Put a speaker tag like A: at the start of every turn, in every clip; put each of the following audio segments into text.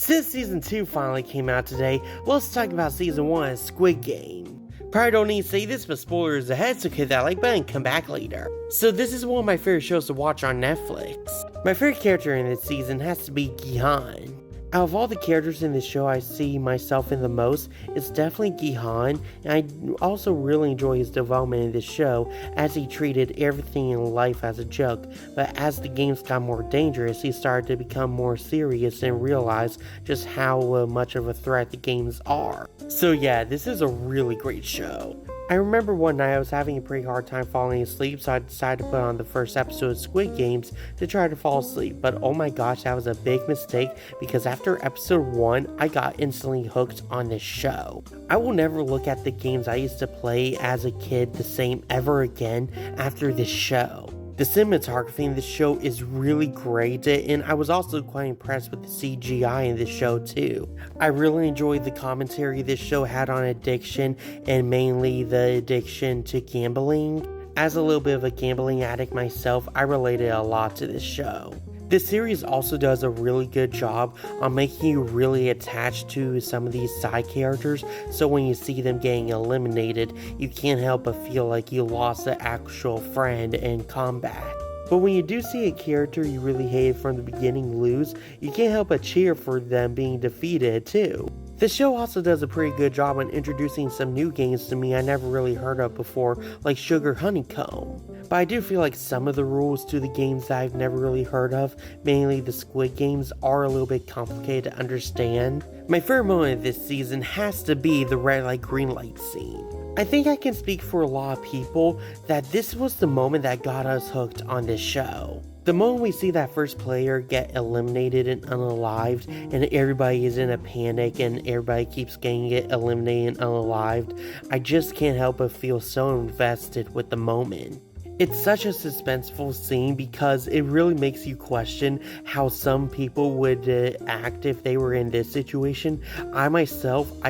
A: Since Season 2 finally came out today, let's talk about Season 1 of Squid Game. Probably don't need to say this, but spoilers ahead, so hit that like button and come back later. So this is one of my favorite shows to watch on Netflix. My favorite character in this season has to be Gihan. Out of all the characters in this show I see myself in the most, it's definitely Gihan, and I also really enjoy his development in this show, as he treated everything in life as a joke, but as the games got more dangerous, he started to become more serious and realize just how much of a threat the games are. So yeah, this is a really great show. I remember one night I was having a pretty hard time falling asleep, so I decided to put on the first episode of Squid Games to try to fall asleep, but oh my gosh, that was a big mistake because after episode 1, I got instantly hooked on this show. I will never look at the games I used to play as a kid the same ever again after this show. The cinematography in this show is really great, and I was also quite impressed with the CGI in this show too. I really enjoyed the commentary this show had on addiction, and mainly the addiction to gambling. As a little bit of a gambling addict myself, I related a lot to this show. This series also does a really good job on making you really attached to some of these side characters, so when you see them getting eliminated, you can't help but feel like you lost an actual friend in combat. But when you do see a character you really hated from the beginning lose, you can't help but cheer for them being defeated too. The show also does a pretty good job on introducing some new games to me I never really heard of before, like Sugar Honeycomb. But I do feel like some of the rules to the games that I've never really heard of, mainly the Squid Games, are a little bit complicated to understand. My favorite moment of this season has to be the red light green light scene. I think I can speak for a lot of people that this was the moment that got us hooked on this show. The moment we see that first player get eliminated and unalived, and everybody is in a panic and everybody keeps getting it eliminated and unalived, I just can't help but feel so invested with the moment. It's such a suspenseful scene because it really makes you question how some people would act if they were in this situation. I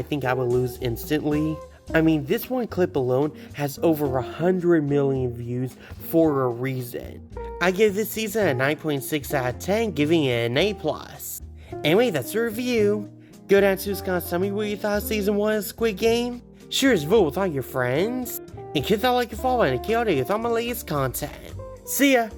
A: think I would lose instantly. I mean, this one clip alone has over 100 million views for a reason. I give this season a 9.6 out of 10, giving it an A+. Anyway, that's the review. Go down to the comments, tell me what you thought of season 1 of Squid Game. Share this vote with all your friends. And hit that like and follow and keep up with all my latest content. See ya!